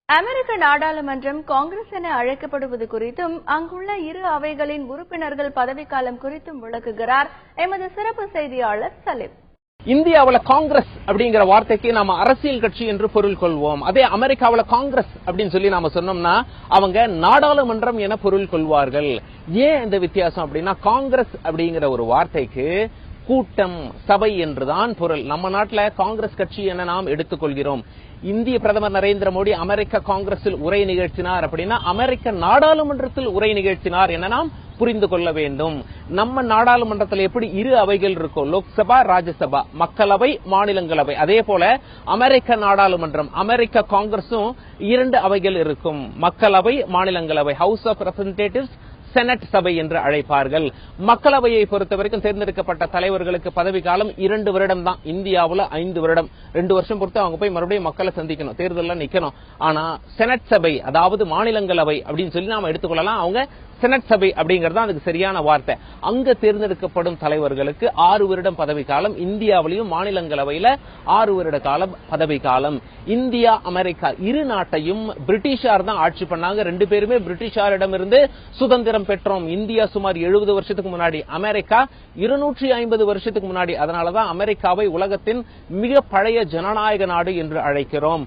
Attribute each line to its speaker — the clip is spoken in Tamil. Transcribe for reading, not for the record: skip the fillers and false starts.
Speaker 1: அமெரிக்க நாடாளுமன்றம் காங்கிரஸ் என அழைக்கப்படுவது குறித்தும் அங்குள்ள இரு அவைகளின் உறுப்பினர்கள் பதவிக்காலம் குறித்தும் விளக்குகிறார் எமது சிறப்பு செய்தியாளர் சலீம்.
Speaker 2: இந்தியாவில் காங்கிரஸ் அப்படிங்கிற வார்த்தைக்கு நாம அரசியல் கட்சி என்று பொருள் கொள்வோம். அதே அமெரிக்காவில் காங்கிரஸ் அப்படின்னு சொல்லி நாம சொன்னோம்னா அவங்க நாடாளுமன்றம் என பொருள் கொள்வார்கள். ஏன் இந்த வித்தியாசம் அப்படின்னா, காங்கிரஸ் அப்படிங்கிற ஒரு வார்த்தைக்கு கூட்டம், சபை என்றுதான் பொருள். நம்ம நாட்டில் காங்கிரஸ் கட்சி என நாம் எடுத்துக்கொள்கிறோம். இந்திய பிரதமர் நரேந்திர மோடி அமெரிக்க காங்கிரஸில் உரை நிகழ்த்தினார் அப்படின்னா அமெரிக்க நாடாளுமன்றத்தில் உரை நிகழ்த்தினார் என நாம் புரிந்து கொள்ள வேண்டும். நம்ம நாடாளுமன்றத்தில் எப்படி இரு அவைகள் இருக்கும், லோக்சபா, ராஜ்யசபா, மக்களவை, மாநிலங்களவை, அதே போல அமெரிக்க நாடாளுமன்றம், அமெரிக்க காங்கிரஸும் இரண்டு அவைகள் இருக்கும். மக்களவை, மாநிலங்களவை, ஹவுஸ் ஆஃப் ரெப்ரசன்டேட்டிவ்ஸ், செனட் சபை என்று அழைப்பார்கள். மக்களவையை பொறுத்தவரைக்கும் தேர்ந்தெடுக்கப்பட்ட தலைவர்களுக்கு பதவிக்காலம் 2 வருடம் தான். இந்தியாவில் 5 வருடம். 2 வருஷம் பொறுத்து அவங்க போய் மறுபடியும் மக்களை சந்திக்கணும், தேர்தலில் நிக்கணும். ஆனா செனட் சபை, அதாவது மாநிலங்களவை அப்படின்னு சொல்லி நாம எடுத்துக்கொள்ளலாம். அவங்க செனட் சபை அப்படிங்கறது அதுக்கு சரியான வார்த்தை. அங்க தேர்ந்தெடுக்கப்படும் தலைவர்களுக்கு 6 வருடம் பதவிக்காலம். இந்தியாவிலையும் மாநிலங்களவையில 6 வருட காலம் பதவிக்காலம். இந்தியா, அமெரிக்கா இரு நாட்டையும் பிரிட்டிஷார் தான் ஆட்சி பண்ணாங்க. 2 பேருமே பிரிட்டிஷாரிடமிருந்து சுதந்திரம் பெற்றோம். இந்தியா சுமார் 70 வருஷத்துக்கு முன்னாடி, அமெரிக்கா 250 வருஷத்துக்கு முன்னாடி. அதனாலதான் அமெரிக்காவை உலகத்தின் மிக பழைய ஜனநாயக நாடு என்று அழைக்கிறோம்.